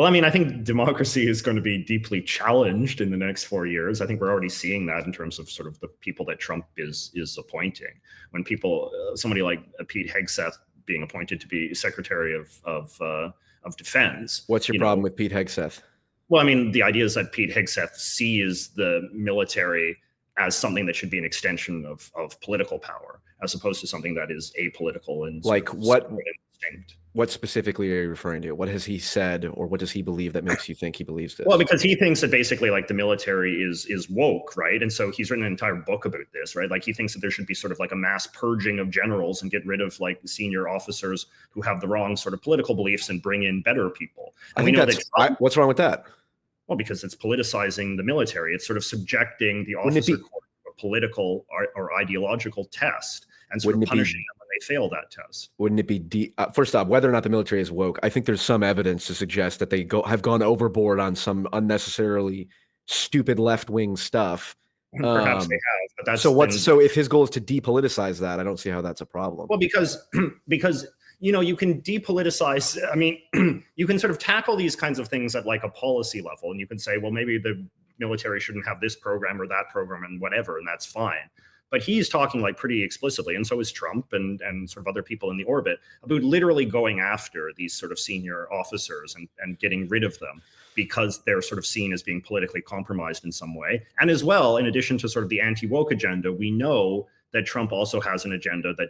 Well, I mean, I think democracy is going to be deeply challenged in the next 4 years. I think we're already seeing that in terms of sort of the people that Trump is appointing. When people, somebody like Pete Hegseth being appointed to be Secretary of Defense. What's your problem with Pete Hegseth? Well, I mean, the idea is that Pete Hegseth sees the military as something that should be an extension of political power, as opposed to something that is apolitical and like what specifically are you referring to? What has he said, or what does he believe that makes you think he believes this? Well, because he thinks that basically like the military is woke, right? And so he's written an entire book about this, right? Like he thinks that there should be sort of like a mass purging of generals and get rid of like senior officers who have the wrong sort of political beliefs and bring in better people. And I think that's what's wrong with that? Well, because it's politicizing the military. It's sort of subjecting the officer corps to a political or ideological test and sort of punishing them when they fail that test. Wouldn't it be first off, whether or not the military is woke? I think there's some evidence to suggest that they have gone overboard on some unnecessarily stupid left-wing stuff. Perhaps they have, but that's so if his goal is to depoliticize that, I don't see how that's a problem. Well, because you can depoliticize. I mean, you can sort of tackle these kinds of things at like a policy level, and you can say, well, maybe the military shouldn't have this program or that program and whatever, and that's fine. But he's talking like pretty explicitly, and so is Trump and sort of other people in the orbit, about literally going after these sort of senior officers and getting rid of them because they're sort of seen as being politically compromised in some way. And as well, in addition to sort of the anti-woke agenda, we know that Trump also has an agenda that,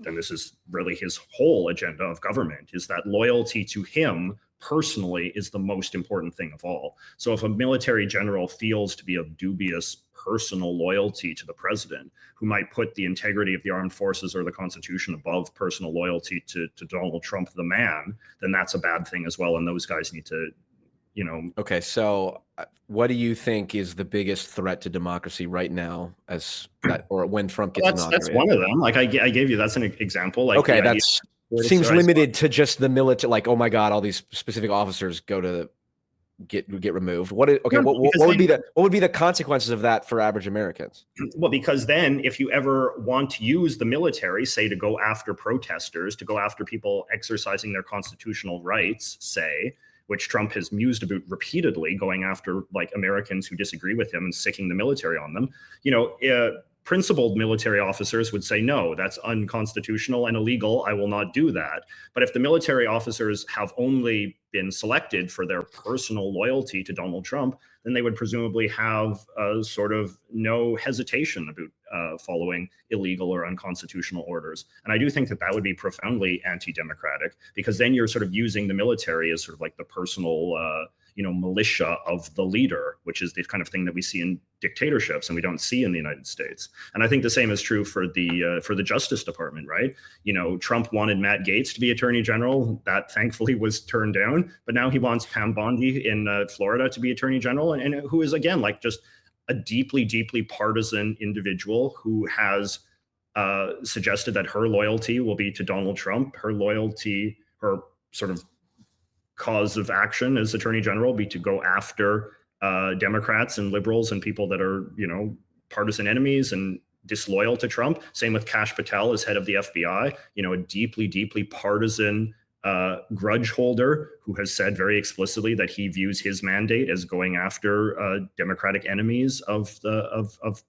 and this is really his whole agenda of government, is that loyalty to him personally is the most important thing of all. So if a military general feels to be of dubious personal loyalty to the president, who might put the integrity of the armed forces or the Constitution above personal loyalty to Donald Trump, the man, then that's a bad thing as well. And those guys need to, Okay, so what do you think is the biggest threat to democracy right now, or when Trump gets inaugurated? That's one of them. Like I gave you, that's an example. Like, okay, that seems limited to just the military. Like, oh my God, all these specific officers get removed. What would be the consequences of that for average Americans? Well, because then if you ever want to use the military, say, to go after protesters, to go after people exercising their constitutional rights, say, which Trump has mused about repeatedly, going after like Americans who disagree with him and sicking the military on them, principled military officers would say, no, that's unconstitutional and illegal. I will not do that. But if the military officers have only been selected for their personal loyalty to Donald Trump, then they would presumably have sort of no hesitation about following illegal or unconstitutional orders. And I do think that that would be profoundly anti-democratic, because then you're sort of using the military as sort of like the personal militia of the leader, which is the kind of thing that we see in dictatorships and we don't see in the United States. And I think the same is true for the Justice Department, right? Trump wanted Matt Gaetz to be Attorney General. That thankfully was turned down. But now he wants Pam Bondi in Florida to be Attorney General, and who is, again, like just a deeply, deeply partisan individual who has suggested that her loyalty will be to Donald Trump. Her sort of cause of action as Attorney General be to go after Democrats and liberals and people that are, partisan enemies and disloyal to Trump. Same with Kash Patel as head of the FBI, a deeply, deeply partisan grudge holder who has said very explicitly that he views his mandate as going after Democratic enemies of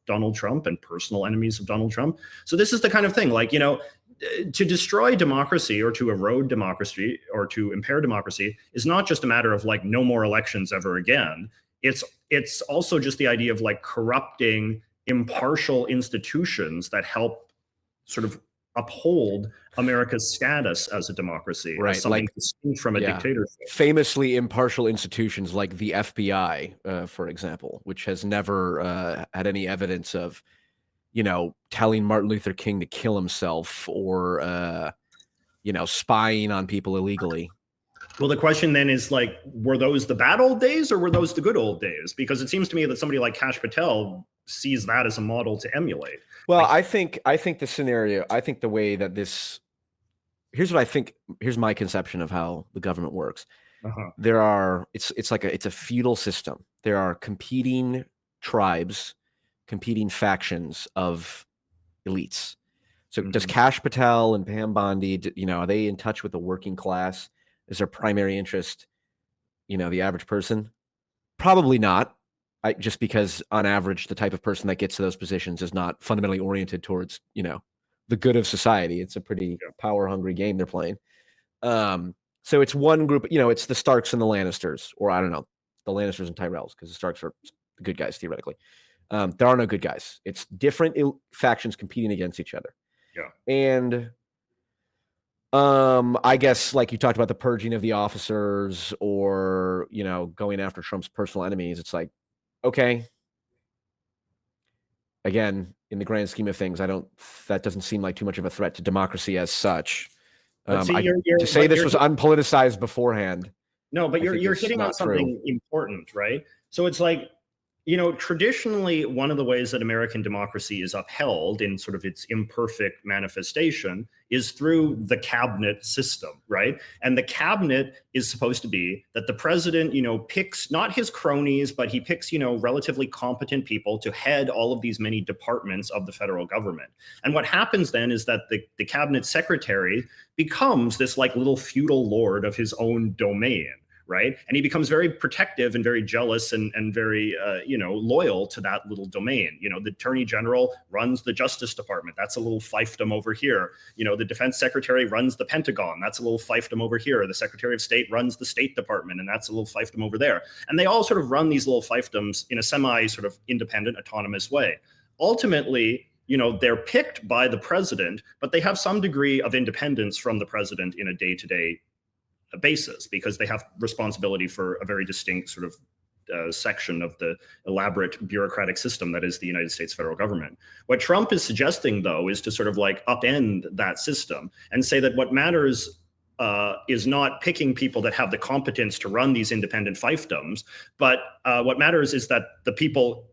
Donald Trump and personal enemies of Donald Trump. So this is the kind of thing, like, to destroy democracy or to erode democracy or to impair democracy is not just a matter of like no more elections ever again. It's also just the idea of like corrupting impartial institutions that help sort of uphold America's status as a democracy, right? As something distinct from a dictatorship. Famously impartial institutions like the FBI, for example, which has never had any evidence of telling Martin Luther King to kill himself or, spying on people illegally. Well, the question then is like, were those the bad old days or were those the good old days? Because it seems to me that somebody like Kash Patel sees that as a model to emulate. Well, I think the scenario, I think the way that here's what I think, here's my conception of how the government works. It's a feudal system. There are competing tribes, competing factions of elites. So does Kash Patel and Pam Bondi, are they in touch with the working class? Is their primary interest the average person? Probably not. Just because on average, the type of person that gets to those positions is not fundamentally oriented towards, the good of society. It's a pretty power hungry game they're playing. So it's one group, it's the Starks and the Lannisters, or I don't know, the Lannisters and Tyrells, because the Starks are the good guys theoretically. There are no good guys. It's different factions competing against each other. Yeah. And I guess like you talked about the purging of the officers or, going after Trump's personal enemies. It's like, okay. Again, in the grand scheme of things, that doesn't seem like too much of a threat to democracy as such. But see, to say this was unpoliticized beforehand. No, but you're hitting on something important, right? So it's like, traditionally, one of the ways that American democracy is upheld in sort of its imperfect manifestation is through the cabinet system, right? And the cabinet is supposed to be that the president, picks not his cronies, but he picks, relatively competent people to head all of these many departments of the federal government. And what happens then is that the cabinet secretary becomes this like little feudal lord of his own domain. Right. And he becomes very protective and very jealous and very, loyal to that little domain. The attorney general runs the Justice Department. That's a little fiefdom over here. The defense secretary runs the Pentagon. That's a little fiefdom over here. The secretary of state runs the State Department. And that's a little fiefdom over there. And they all sort of run these little fiefdoms in a semi sort of independent, autonomous way. Ultimately, they're picked by the president, but they have some degree of independence from the president in a day-to-day basis because they have responsibility for a very distinct sort of section of the elaborate bureaucratic system that is the United States federal government. What Trump is suggesting, though, is to sort of like upend that system and say that what matters is not picking people that have the competence to run these independent fiefdoms, but what matters is that the people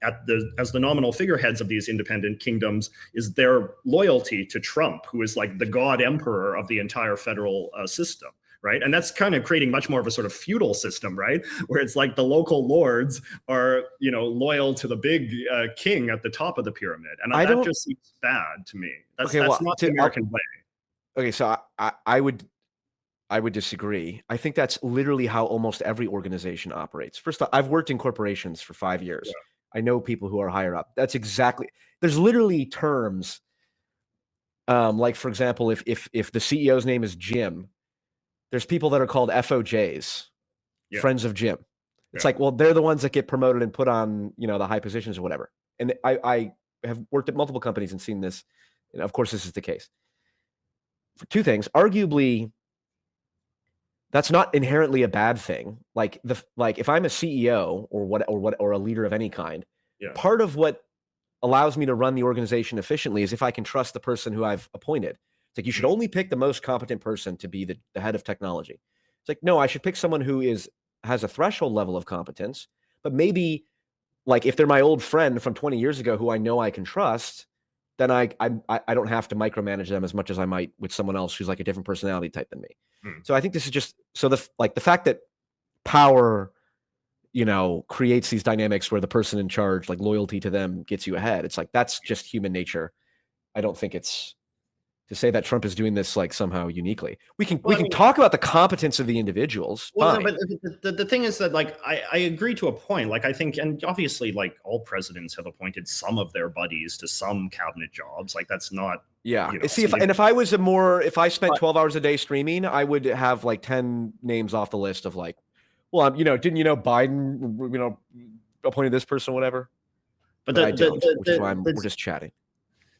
as the nominal figureheads of these independent kingdoms is their loyalty to Trump, who is like the god emperor of the entire federal system. Right. And that's kind of creating much more of a sort of feudal system, right, where it's like the local lords are, loyal to the big king at the top of the pyramid. And that just seems bad to me. That's not the American way. Okay, so I would disagree. I think that's literally how almost every organization operates. First off, I've worked in corporations for 5 years. Yeah. I know people who are higher up. There's literally terms. Like, for example, if the CEO's name is Jim, there's people that are called FOJs, friends of Jim. It's like, well, they're the ones that get promoted and put on, the high positions or whatever. And I have worked at multiple companies and seen this. And of course, this is the case. For two things, arguably, that's not inherently a bad thing. Like if I'm a CEO or a leader of any kind, part of what allows me to run the organization efficiently is if I can trust the person who I've appointed. It's like, you should only pick the most competent person to be the head of technology. It's like, no, I should pick someone who has a threshold level of competence, but maybe like if they're my old friend from 20 years ago who I know I can trust, then I don't have to micromanage them as much as I might with someone else who's like a different personality type than me. So I think this is just the fact that power, creates these dynamics where the person in charge, like loyalty to them gets you ahead. It's like, that's just human nature. I don't think it's to say that Trump is doing this like somehow uniquely. We can talk about the competence of the individuals. Well, no, but the thing is that like I agree to a point. Like I think, and obviously, like all presidents have appointed some of their buddies to some cabinet jobs. Like that's not. Yeah. See, if I spent 12 hours a day streaming, I would have like 10 names off the list of like, well, didn't Biden, appointed this person, or whatever. But I don't, which is why we're just chatting.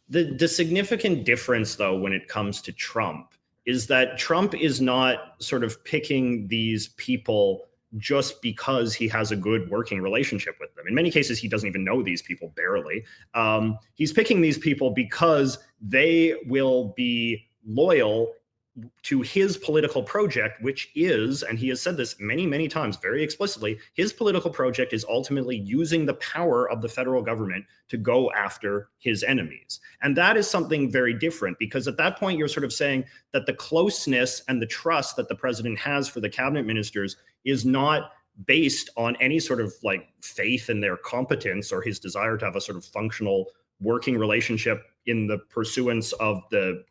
The significant difference, though, when it comes to Trump is that Trump is not sort of picking these people just because he has a good working relationship with them. In many cases, he doesn't even know these people, barely. He's picking these people because they will be loyal to his political project, which is, and he has said this many, many times very explicitly, his political project is ultimately using the power of the federal government to go after his enemies. And that is something very different, because at that point, you're sort of saying that the closeness and the trust that the president has for the cabinet ministers is not based on any sort of like faith in their competence or his desire to have a sort of functional working relationship in the pursuance of the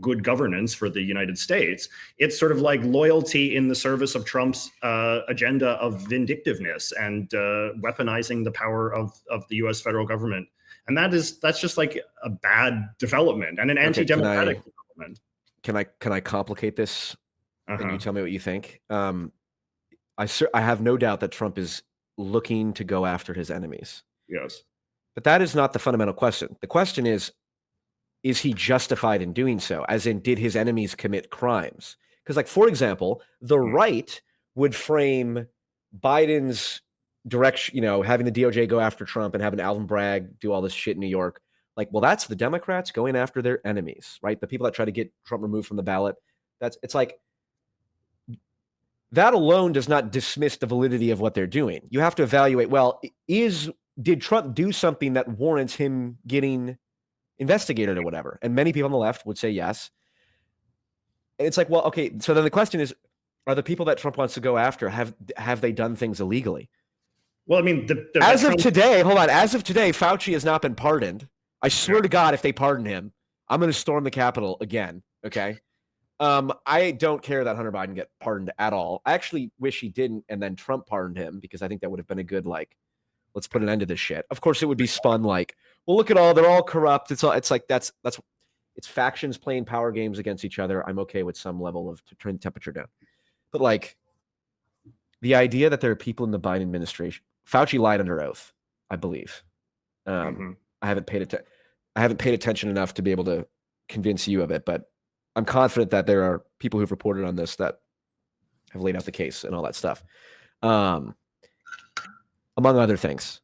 good governance for the United States. It's sort of like loyalty in the service of Trump's agenda of vindictiveness and weaponizing the power of the U.S. federal government. And that's just like a bad development and an anti-democratic development. Can I complicate this? And you tell me what you think. I have no doubt that Trump is looking to go after his enemies. Yes. But that is not the fundamental question. The question is he justified in doing so? As in, did his enemies commit crimes? Because, like, for example, the right would frame Biden's direction, having the DOJ go after Trump and having Alvin Bragg do all this shit in New York. Like, well, that's the Democrats going after their enemies, right? The people that try to get Trump removed from the ballot. It's like, that alone does not dismiss the validity of what they're doing. You have to evaluate, well, did Trump do something that warrants him getting investigated or whatever? And many people on the left would say yes. And it's like, well, okay, so then the question is, are the people that Trump wants to go after, have they done things illegally? Well, I mean, as of today, Fauci has not been pardoned. I swear to God, if they pardon him, I'm going to storm the Capitol again. Okay. I don't care that Hunter Biden get pardoned at all. I actually wish he didn't, and then Trump pardoned him, because I think that would have been a good, like, let's put an end to this shit. Of course, it would be spun like, well, look at they're all corrupt. It's like it's factions playing power games against each other. I'm okay with some level of to turn the temperature down, but like the idea that there are people in the Biden administration, Fauci lied under oath, I believe. I haven't paid attention enough to be able to convince you of it, but I'm confident that there are people who've reported on this that have laid out the case and all that stuff, among other things.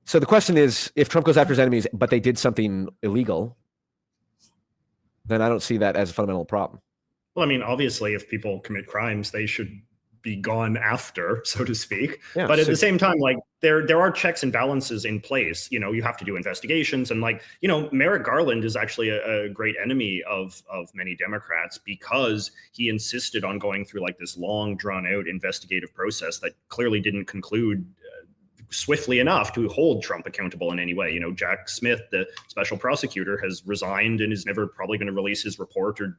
So the question is, if Trump goes after his enemies, but they did something illegal, then I don't see that as a fundamental problem. Well, I mean, obviously, if people commit crimes, they should be gone after, so to speak. Yeah, but at the same time, like, there are checks and balances in place. You have to do investigations, and Meritt Garland is actually a great enemy of many Democrats, because he insisted on going through like this long, drawn out investigative process that clearly didn't conclude swiftly enough to hold Trump accountable in any way. Jack Smith, the special prosecutor, has resigned and is never probably going to release his report or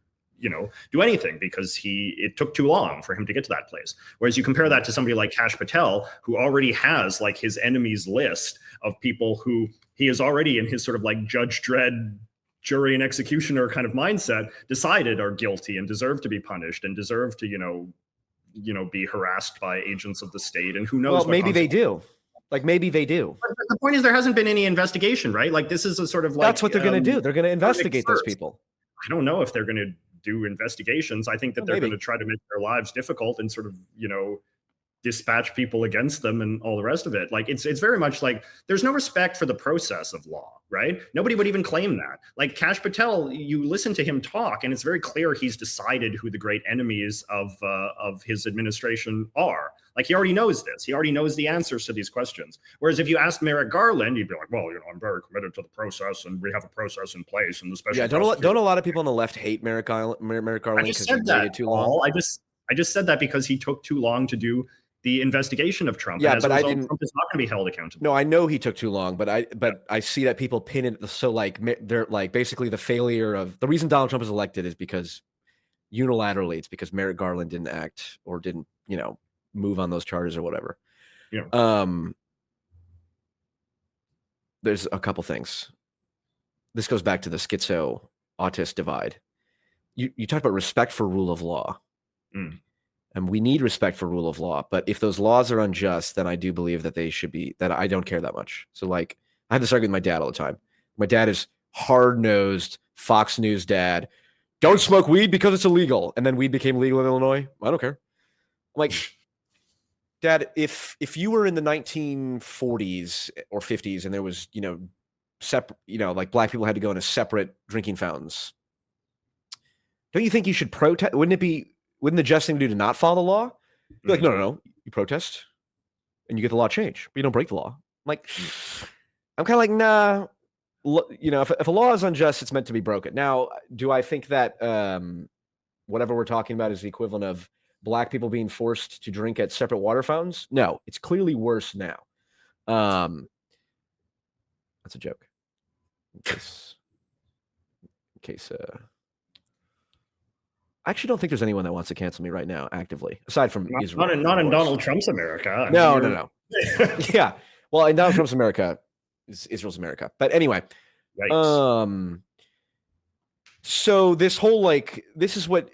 do anything, because it took too long for him to get to that place. Whereas you compare that to somebody like Kash Patel, who already has like his enemies list of people who he is already, in his sort of like Judge Dredd jury and executioner kind of mindset, decided are guilty and deserve to be punished and deserve to, be harassed by agents of the state. And who knows? Well, maybe they do. Like, maybe they do. But the point is, there hasn't been any investigation, right? Like, this is a sort of like, that's what they're going to do. They're going to investigate those people. I don't know if they're going to do investigations. I think that they're going to try to make their lives difficult and sort of, dispatch people against them and all the rest of it. Like, it's very much like there's no respect for the process of law, right? Nobody would even claim that. Like Kash Patel, you listen to him talk, and it's very clear he's decided who the great enemies of his administration are. Like, he already knows this. He already knows the answers to these questions. Whereas if you ask Meritt Garland, he'd be like, well, I'm very committed to the process, and we have a process in place, and the special. Yeah, don't a lot of people on the left hate Meritt Garland because he waited too long? I just said that because he took too long to do the investigation of Trump. Yeah, but I didn't. Trump is not going to be held accountable. No, I know he took too long, but I see that people pin it. So like, they're like, basically the failure of the reason Donald Trump is elected is because unilaterally, it's because Meritt Garland didn't act or didn't, move on those charges or whatever. Yeah. There's a couple things. This goes back to the schizo autist divide. You talked about respect for rule of law. Mm. And we need respect for rule of law. But if those laws are unjust, then I do believe that they should be, that I don't care that much. So like, I have this argument with my dad all the time. My dad is hard-nosed Fox News dad. Don't smoke weed because it's illegal. And then weed became legal in Illinois. I don't care. I'm like, Dad, if you were in the 1940s or 50s and there was, separate, like black people had to go into separate drinking fountains, don't you think you should protest? Wouldn't the just thing to do to not follow the law? Be like, no. You protest and you get the law changed, but you don't break the law. I'm like, I'm kind of like, nah. If a law is unjust, it's meant to be broken. Now, do I think that whatever we're talking about is the equivalent of black people being forced to drink at separate water fountains? No, it's clearly worse now. That's a joke. In case I actually don't think there's anyone that wants to cancel me right now actively, aside from Israel. Not in Donald Trump's America. No. Yeah. Well, in Donald Trump's America, Israel's America. But anyway, Yikes. So this whole this is what,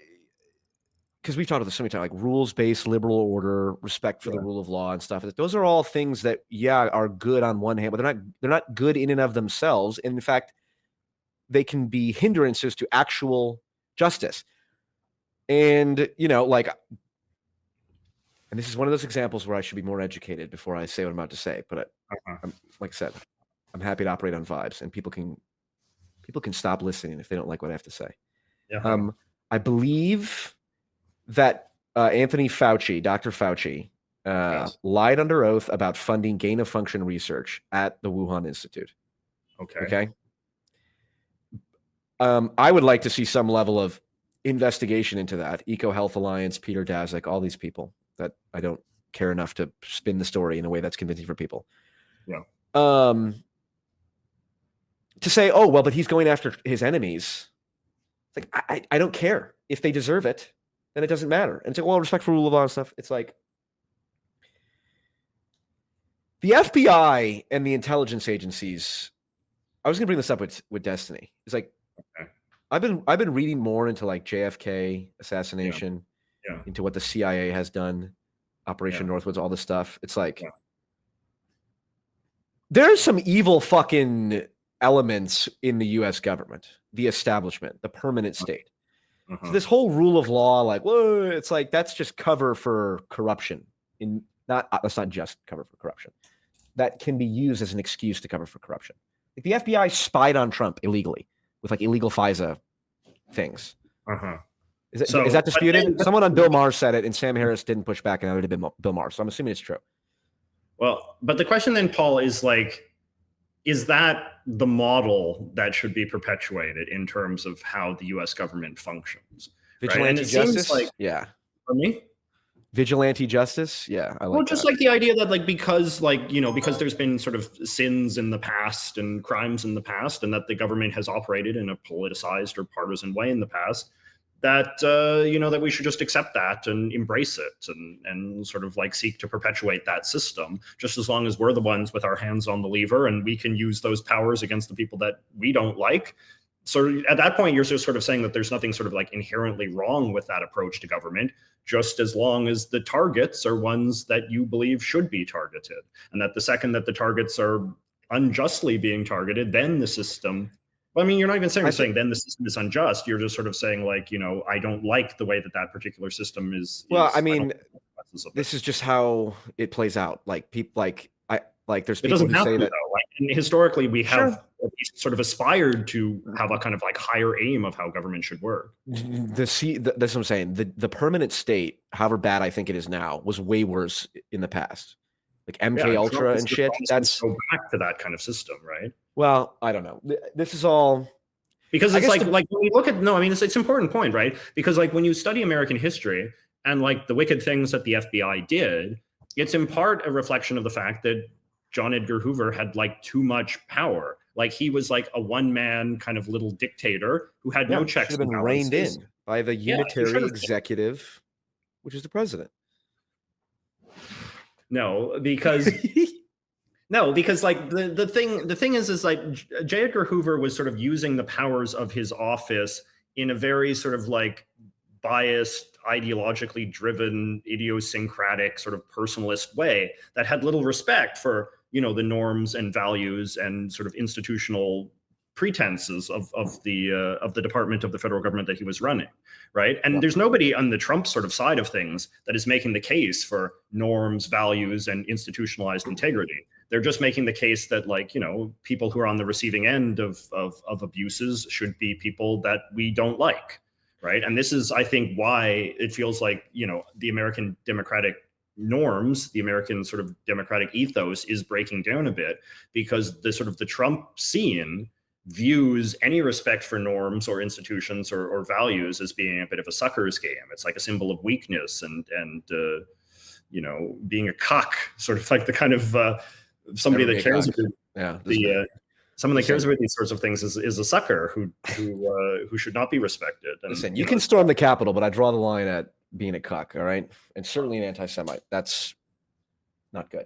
because we've talked about this so many times, like rules-based liberal order, respect for the rule of law and stuff. Those are all things that, are good on one hand, but they're not good in and of themselves. And in fact, they can be hindrances to actual justice. And, and this is one of those examples where I should be more educated before I say what I'm about to say. But like I said, I'm happy to operate on vibes, and people can stop listening if they don't like what I have to say. Yeah. I believe that Anthony Fauci, Dr. Fauci, lied under oath about funding gain-of-function research at the Wuhan Institute. Okay. I would like to see some level of investigation into that. EcoHealth Alliance, Peter Daszak, all these people that I don't care enough to spin the story in a way that's convincing for people. Yeah. To say, oh, well, but he's going after his enemies. It's like, I don't care. If they deserve it, then it doesn't matter. And it's like, well, respect for rule of law and stuff. It's like the FBI and the intelligence agencies. I was going to bring this up with Destiny. It's like, I've been reading more into like JFK assassination, into what the CIA has done, Operation Northwoods, all this stuff. It's like there's some evil fucking elements in the U.S. government, the establishment, the permanent state. So this whole rule of law, like, whoa, it's like that's just cover for corruption. That's not just cover for corruption. That can be used as an excuse to cover for corruption. Like the FBI spied on Trump illegally with like illegal FISA things. Is that disputed? Someone on Bill Maher said it, and Sam Harris didn't push back, and that would have been Bill Maher. So I'm assuming it's true. Well, but the question then, Paul, is like, is that the model that should be perpetuated in terms of how the U.S. government functions? Vigilante justice? For me? Vigilante justice? Yeah, I like well, just that. Like the idea that because there's been sort of sins in the past and crimes in the past, and that the government has operated in a politicized or partisan way in the past, that that we should just accept that and embrace it and sort of like seek to perpetuate that system, just as long as we're the ones with our hands on the lever and we can use those powers against the people that we don't like. So at that point, you're just sort of saying that there's nothing sort of like inherently wrong with that approach to government, just as long as the targets are ones that you believe should be targeted. And that the second that the targets are unjustly being targeted, then the system... Well, I mean, you're not even saying then the system is unjust. You're just sort of saying like, I don't like the way that particular system is. Well, I mean, this is just how it plays out. Like people, there's people who say that. And historically, we have sort of aspired to have a kind of like higher aim of how government should work. That's what I'm saying. The permanent state, however bad I think it is now, was way worse in the past. Like MK Ultra and shit. That's go back to that kind of system, right? Well, I don't know. This is all because it's like when we look at it's an important point, right? Because like when you study American history and like the wicked things that the FBI did, it's in part a reflection of the fact that John Edgar Hoover had like too much power. Like he was like a one-man kind of little dictator who had no checks. Should have been reined in by the unitary executive, which is the president. No, because like the thing is like J. Edgar Hoover was sort of using the powers of his office in a very sort of like biased, ideologically driven, idiosyncratic, sort of personalist way that had little respect for, the norms and values and sort of institutional pretenses of the department of the federal government that he was running, right? And there's nobody on the Trump sort of side of things that is making the case for norms, values, and institutionalized integrity. They're just making the case that like, people who are on the receiving end of abuses should be people that we don't like, right? And this is, I think, why it feels like, the American democratic norms, the American sort of democratic ethos is breaking down a bit, because the sort of the Trump scene views any respect for norms or institutions or values as being a bit of a sucker's game. It's like a symbol of weakness and being a cuck, sort of like the kind of somebody that cares about someone that cares Listen. about these sorts of things is a sucker who should not be respected. And, Listen, you can storm the Capitol, but I draw the line at being a cuck, all right? And certainly an anti-Semite. That's not good.